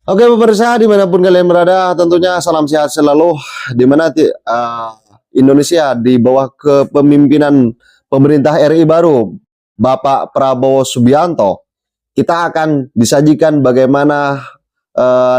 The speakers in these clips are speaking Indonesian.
Oke pemirsa dimanapun kalian berada, tentunya salam sehat selalu. Di mana Indonesia di bawah kepemimpinan pemerintah RI baru, Bapak Prabowo Subianto, kita akan disajikan bagaimana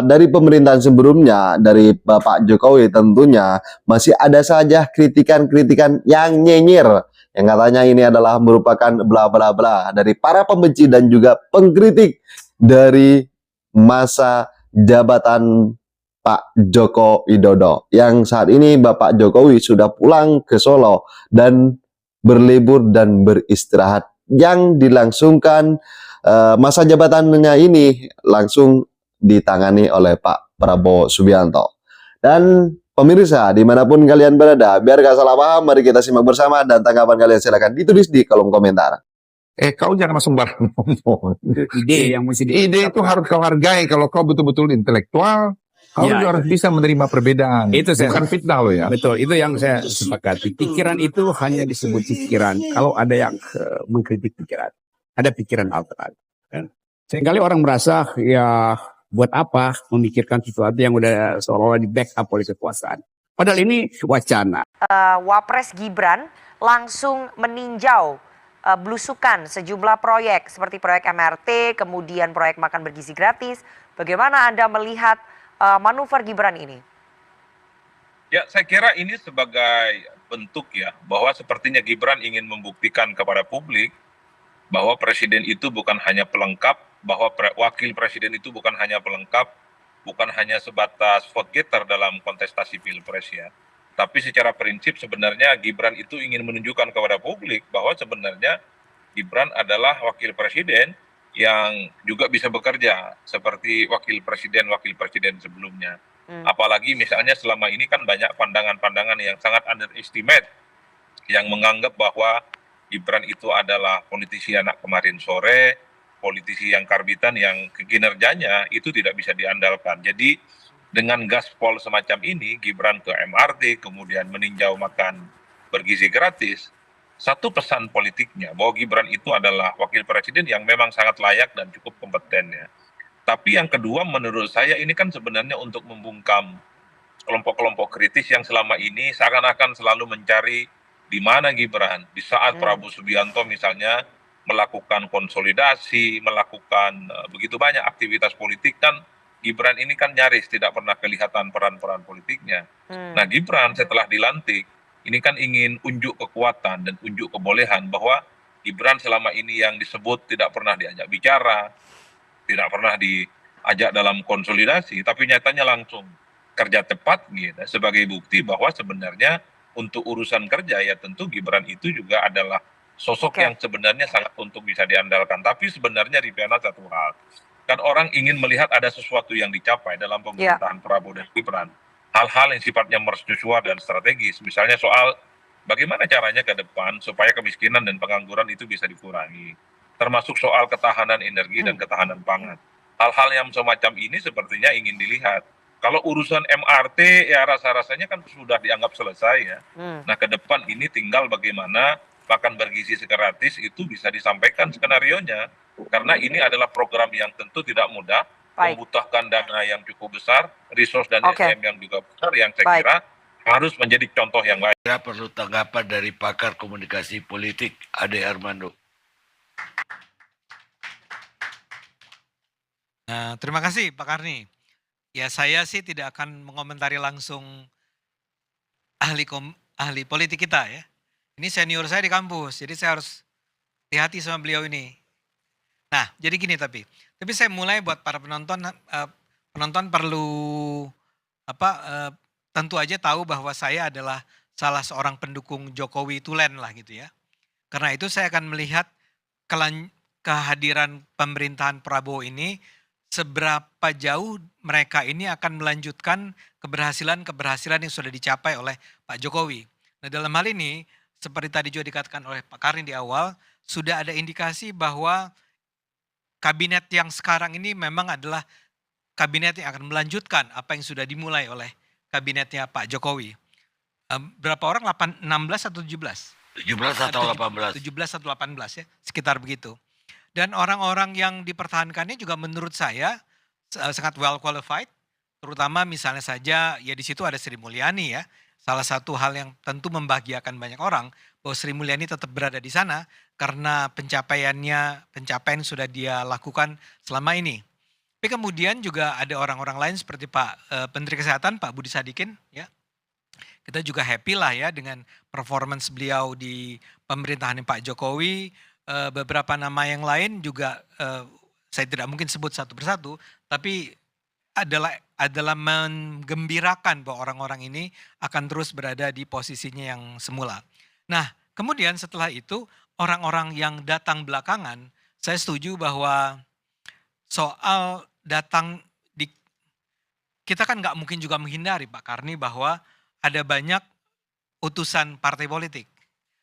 dari pemerintahan sebelumnya, dari Bapak Jokowi tentunya masih ada saja kritikan-kritikan yang nyinyir, yang katanya ini adalah merupakan bla bla bla dari para pembenci dan juga pengkritik dari masa jabatan Pak Joko Widodo, yang saat ini Bapak Jokowi sudah pulang ke Solo dan berlibur dan beristirahat, yang dilangsungkan masa jabatannya ini langsung ditangani oleh Pak Prabowo Subianto. Dan pemirsa dimanapun kalian berada, biar gak salah paham, mari kita simak bersama dan tanggapan kalian silakan ditulis di kolom komentar. Kau jangan sembarang ngomong. Ide yang mesti Ide itu harus kau hargai. Kalau kau betul-betul intelektual, kau Ya, harus bisa menerima perbedaan. Itu saya- Bukan fitnah lo ya. betul, itu yang saya sepakati. Pikiran itu hanya disebut pikiran kalau ada yang mengkritik pikiran. Ada pikiran alternatif. Kan? Seringkali orang merasa ya buat apa memikirkan sesuatu yang udah seolah-olah di backup oleh kekuasaan. Padahal ini wacana. Wapres Gibran langsung meninjau belusukan sejumlah proyek seperti proyek MRT, kemudian proyek makan bergizi gratis. Bagaimana Anda melihat manuver Gibran ini? Ya, saya kira ini sebagai bentuk ya, bahwa sepertinya Gibran ingin membuktikan kepada publik bahwa presiden itu bukan hanya pelengkap, bahwa wakil presiden itu bukan hanya pelengkap, bukan hanya sebatas vote getter dalam kontestasi pilpres ya. Tapi secara prinsip sebenarnya Gibran itu ingin menunjukkan kepada publik bahwa sebenarnya Gibran adalah wakil presiden yang juga bisa bekerja seperti wakil presiden sebelumnya. Apalagi misalnya selama ini kan banyak pandangan-pandangan yang sangat underestimate, yang menganggap bahwa Gibran itu adalah politisi anak kemarin sore, politisi yang karbitan yang kinerjanya itu tidak bisa diandalkan. Jadi dengan gaspol semacam ini, Gibran ke MRT, kemudian meninjau makan bergizi gratis, satu pesan politiknya bahwa Gibran itu adalah wakil presiden yang memang sangat layak dan cukup kompeten ya. Tapi yang kedua menurut saya ini kan sebenarnya untuk membungkam kelompok-kelompok kritis yang selama ini seakan-akan selalu mencari di mana Gibran di saat Prabowo Subianto misalnya melakukan konsolidasi, melakukan begitu banyak aktivitas politik, kan Gibran ini kan nyaris tidak pernah kelihatan peran-peran politiknya. Nah Gibran setelah dilantik, ini kan ingin unjuk kekuatan dan unjuk kebolehan bahwa Gibran selama ini yang disebut tidak pernah diajak bicara, tidak pernah diajak dalam konsolidasi, tapi nyatanya langsung kerja cepat gitu, sebagai bukti bahwa sebenarnya untuk urusan kerja ya tentu Gibran itu juga adalah sosok yang sebenarnya sangat untuk bisa diandalkan. Tapi sebenarnya Riviana satu hal, kan orang ingin melihat ada sesuatu yang dicapai dalam pemerintahan Prabowo dan Gibran. Hal-hal yang sifatnya mercusuar dan strategis, misalnya soal bagaimana caranya ke depan supaya kemiskinan dan pengangguran itu bisa dikurangi, termasuk soal ketahanan energi dan ketahanan pangan. Hal-hal yang semacam ini sepertinya ingin dilihat. Kalau urusan MRT ya rasa-rasanya kan sudah dianggap selesai ya. Nah ke depan ini tinggal bagaimana makan bergizi gratis itu bisa disampaikan skenarionya. Karena ini adalah program yang tentu tidak mudah, membutuhkan dana yang cukup besar, resource dan SDM yang juga besar, yang saya kira harus menjadi contoh yang baik. Saya perlu tanggapan dari pakar komunikasi politik Ade Armando. Nah, terima kasih Pak Karni. Ya saya sih tidak akan mengomentari langsung ahli politik kita ya. Ini senior saya di kampus, jadi saya harus hati-hati sama beliau ini. Nah, jadi gini tapi saya mulai buat para penonton, penonton perlu tentu aja tahu bahwa saya adalah salah seorang pendukung Jokowi tulen lah gitu ya. Karena itu saya akan melihat kehadiran pemerintahan Prabowo ini seberapa jauh mereka ini akan melanjutkan keberhasilan yang sudah dicapai oleh Pak Jokowi. Nah dalam hal ini seperti tadi juga dikatakan oleh Pak Karni di awal, sudah ada indikasi bahwa kabinet yang sekarang ini memang adalah kabinet yang akan melanjutkan apa yang sudah dimulai oleh kabinetnya Pak Jokowi. Berapa orang? 16 atau 17? 17 atau 18. 17 atau 18 ya, sekitar begitu. Dan orang-orang yang dipertahankannya juga menurut saya sangat well qualified, terutama misalnya saja ya di situ ada Sri Mulyani ya. Salah satu hal yang tentu membahagiakan banyak orang bahwa Sri Mulyani tetap berada di sana karena pencapaian sudah dia lakukan selama ini. Tapi kemudian juga ada orang-orang lain seperti Pak Menteri Kesehatan Pak Budi Sadikin ya. Kita juga happy lah ya dengan performance beliau di pemerintahan Pak Jokowi. Beberapa nama yang lain juga saya tidak mungkin sebut satu persatu, tapi adalah menggembirakan bahwa orang-orang ini akan terus berada di posisinya yang semula. Nah, kemudian setelah itu orang-orang yang datang belakangan, saya setuju bahwa soal datang kita kan nggak mungkin juga menghindari Pak Karni bahwa ada banyak utusan partai politik.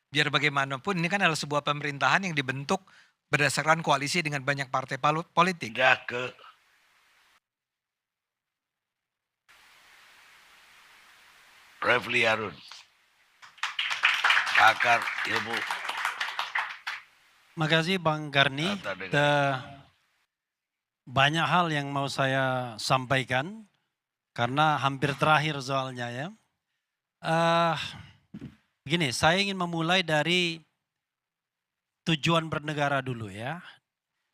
Biar bagaimanapun ini kan adalah sebuah pemerintahan yang dibentuk berdasarkan koalisi dengan banyak partai politik. Pindah ke Refli Harun, pakar ilmu Makasih Bang Garni. tata negara. Banyak hal yang mau saya sampaikan karena hampir terakhir soalnya ya. Begini, saya ingin memulai dari tujuan bernegara dulu ya.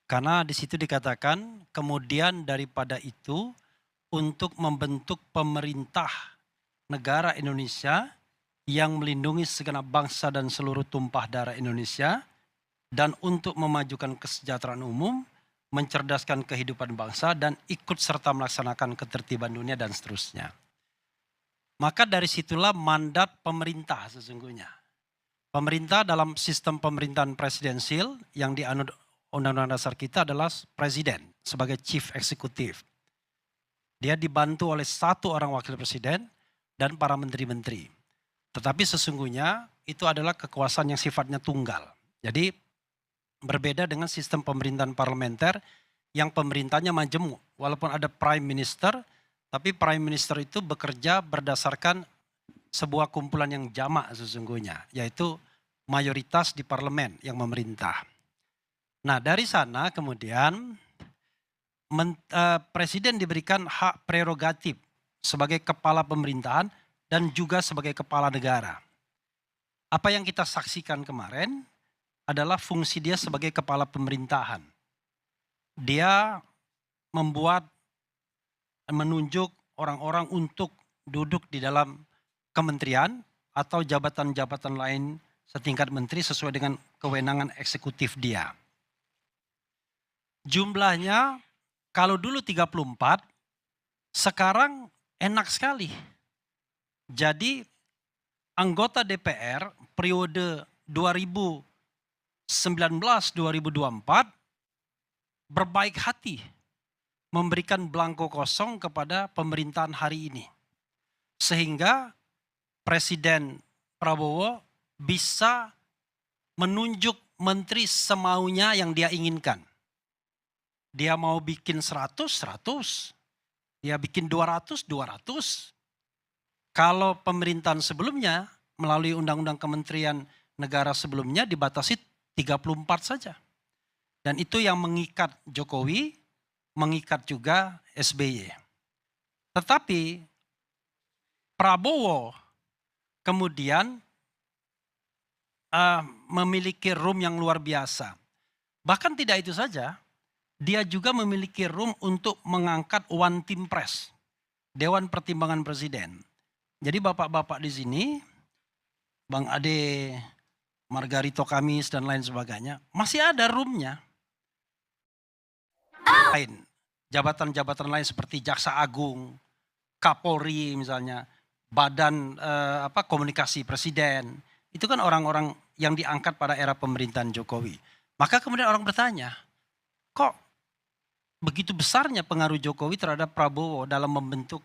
Karena di situ dikatakan kemudian daripada itu untuk membentuk pemerintah negara Indonesia yang melindungi segenap bangsa dan seluruh tumpah darah Indonesia dan untuk memajukan kesejahteraan umum, mencerdaskan kehidupan bangsa dan ikut serta melaksanakan ketertiban dunia dan seterusnya. Maka dari situlah mandat pemerintah sesungguhnya. Pemerintah dalam sistem pemerintahan presidensil yang dianut Undang-Undang Dasar kita adalah presiden sebagai chief eksekutif. Dia dibantu oleh satu orang wakil presiden dan para menteri-menteri. Tetapi sesungguhnya itu adalah kekuasaan yang sifatnya tunggal. Jadi berbeda dengan sistem pemerintahan parlementer yang pemerintahnya majemuk. Walaupun ada prime minister, tapi prime minister itu bekerja berdasarkan sebuah kumpulan yang jamak sesungguhnya, yaitu mayoritas di parlemen yang memerintah. Nah dari sana kemudian presiden diberikan hak prerogatif sebagai kepala pemerintahan dan juga sebagai kepala negara. Apa yang kita saksikan kemarin adalah fungsi dia sebagai kepala pemerintahan. Dia menunjuk orang-orang untuk duduk di dalam kementerian atau jabatan-jabatan lain setingkat menteri sesuai dengan kewenangan eksekutif dia. Jumlahnya kalau dulu 34, sekarang enak sekali. Jadi anggota DPR periode 2019-2024 berbaik hati memberikan belangko kosong kepada pemerintahan hari ini. Sehingga Presiden Prabowo bisa menunjuk menteri semaunya yang dia inginkan. Dia mau bikin 100, 100. Dia bikin 200, 200. Kalau pemerintahan sebelumnya melalui Undang-Undang Kementerian Negara sebelumnya dibatasi 34 saja. Dan itu yang mengikat Jokowi, mengikat juga SBY. Tetapi Prabowo kemudian memiliki room yang luar biasa. Bahkan tidak itu saja, dia juga memiliki room untuk mengangkat One Team Press, Dewan Pertimbangan Presiden. Jadi bapak-bapak di sini, Bang Ade, Margarito Kamis dan lain sebagainya, masih ada roomnya. Lain, jabatan-jabatan lain seperti Jaksa Agung, Kapolri misalnya, Badan Komunikasi Presiden, itu kan orang-orang yang diangkat pada era pemerintahan Jokowi. Maka kemudian orang bertanya, kok begitu besarnya pengaruh Jokowi terhadap Prabowo dalam membentuk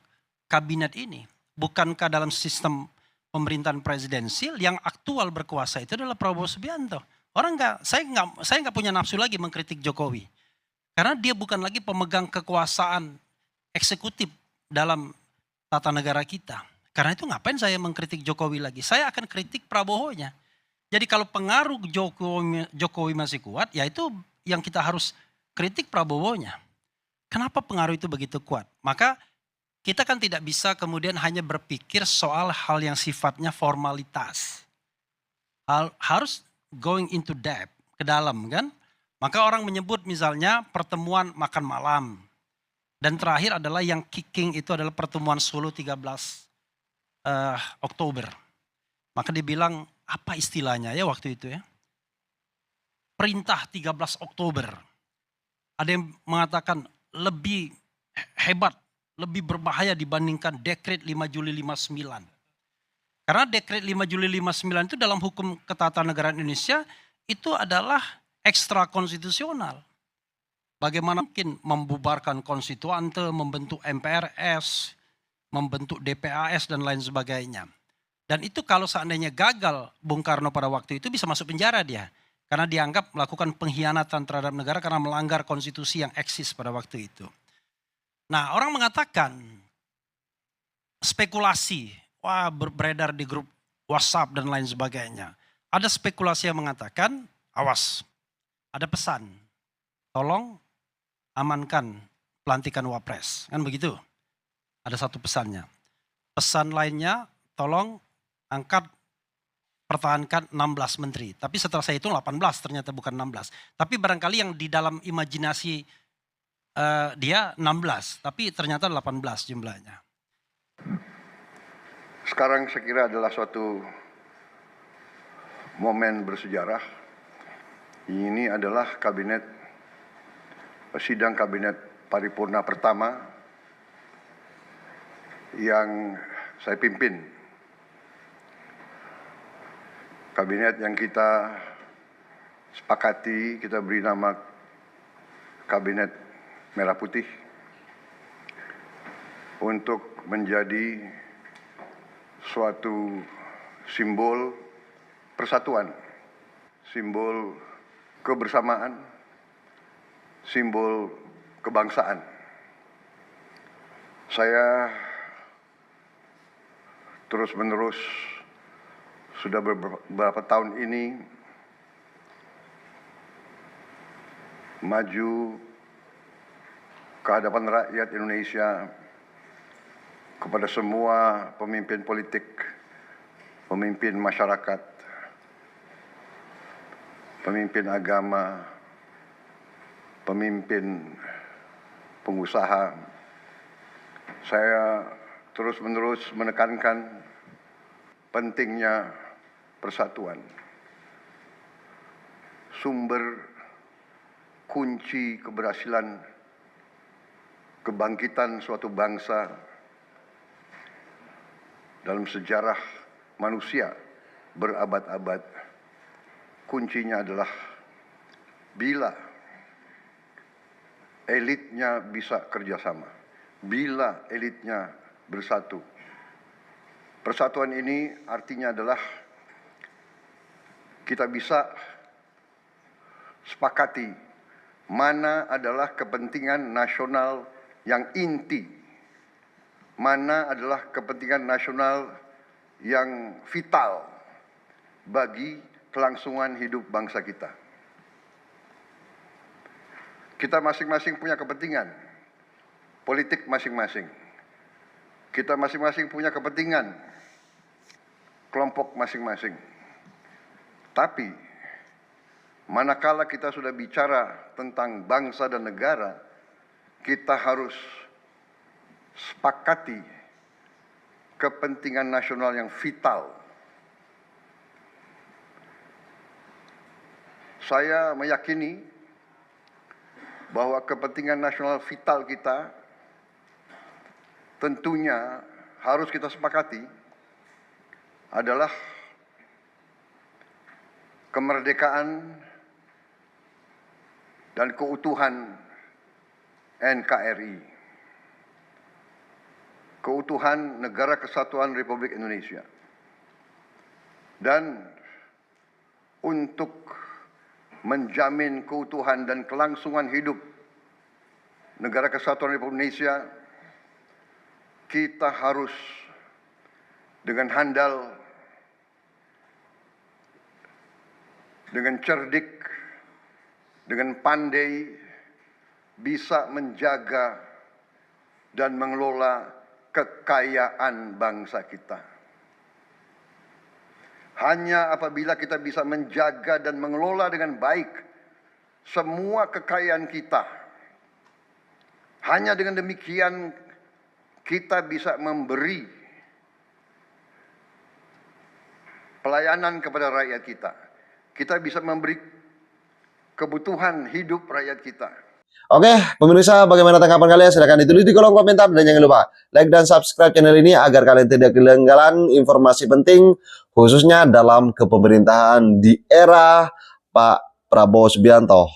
kabinet ini? Bukankah dalam sistem pemerintahan presidensil yang aktual berkuasa itu adalah Prabowo Subianto? Saya nggak punya nafsu lagi mengkritik Jokowi, karena dia bukan lagi pemegang kekuasaan eksekutif dalam tata negara kita. Karena itu ngapain saya mengkritik Jokowi lagi? Saya akan kritik Prabowo-nya. Jadi kalau pengaruh Jokowi masih kuat, ya itu yang kita harus kritik Prabowo-nya. Kenapa pengaruh itu begitu kuat? Maka kita kan tidak bisa kemudian hanya berpikir soal hal yang sifatnya formalitas. Harus going into depth, ke dalam kan. Maka orang menyebut misalnya pertemuan makan malam. Dan terakhir adalah yang kicking itu adalah pertemuan Solo 13 Oktober. Maka dibilang apa istilahnya ya waktu itu ya. Perintah 13 Oktober. Ada yang mengatakan lebih hebat, lebih berbahaya dibandingkan dekret 5 Juli 59. Karena dekret 5 Juli 59 itu dalam hukum ketatanegaraan Indonesia itu adalah ekstra konstitusional. Bagaimana mungkin membubarkan konstituante, membentuk MPRS, membentuk DPAS dan lain sebagainya. Dan itu kalau seandainya gagal Bung Karno pada waktu itu bisa masuk penjara dia. Karena dianggap melakukan pengkhianatan terhadap negara karena melanggar konstitusi yang eksis pada waktu itu. Nah, orang mengatakan spekulasi, wah beredar di grup WhatsApp dan lain sebagainya. Ada spekulasi yang mengatakan, awas, ada pesan, tolong amankan pelantikan Wapres, kan begitu? Ada satu pesannya. Pesan lainnya, tolong angkat pertahankan 16 menteri. Tapi setelah saya hitung 18 ternyata bukan 16. Tapi barangkali yang di dalam imajinasi dia 16. Tapi ternyata 18 jumlahnya. Sekarang saya kira adalah suatu momen bersejarah. Ini adalah sidang kabinet paripurna pertama yang saya pimpin. Kabinet yang kita sepakati, kita beri nama Kabinet Merah Putih untuk menjadi suatu simbol persatuan, simbol kebersamaan, simbol kebangsaan. Saya terus-menerus sudah beberapa tahun ini maju ke hadapan rakyat Indonesia kepada semua pemimpin politik, pemimpin masyarakat, pemimpin agama, pemimpin pengusaha. Saya terus-menerus menekankan pentingnya persatuan. Sumber kunci keberhasilan kebangkitan suatu bangsa dalam sejarah manusia berabad-abad, kuncinya adalah bila elitnya bisa kerjasama, bila elitnya bersatu. Persatuan ini artinya adalah kita bisa sepakati mana adalah kepentingan nasional yang inti, mana adalah kepentingan nasional yang vital bagi kelangsungan hidup bangsa kita. Kita masing-masing punya kepentingan politik masing-masing. Kita masing-masing punya kepentingan kelompok masing-masing. Tapi manakala kita sudah bicara tentang bangsa dan negara, kita harus sepakati kepentingan nasional yang vital. Saya meyakini bahwa kepentingan nasional vital kita tentunya harus kita sepakati adalah kemerdekaan dan keutuhan NKRI, keutuhan Negara Kesatuan Republik Indonesia. Dan untuk menjamin keutuhan dan kelangsungan hidup Negara Kesatuan Republik Indonesia, kita harus dengan handal, dengan cerdik, dengan pandai bisa menjaga dan mengelola kekayaan bangsa kita. Hanya apabila kita bisa menjaga dan mengelola dengan baik semua kekayaan kita, hanya dengan demikian kita bisa memberi pelayanan kepada rakyat kita. Kita bisa memberi kebutuhan hidup rakyat kita. Oke, pemirsa, bagaimana tanggapan kalian? Silahkan ditulis di kolom komentar. Dan jangan lupa like dan subscribe channel ini agar kalian tidak ketinggalan informasi penting, khususnya dalam kepemerintahan di era Pak Prabowo Subianto.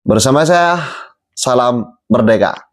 Bersama saya, salam merdeka.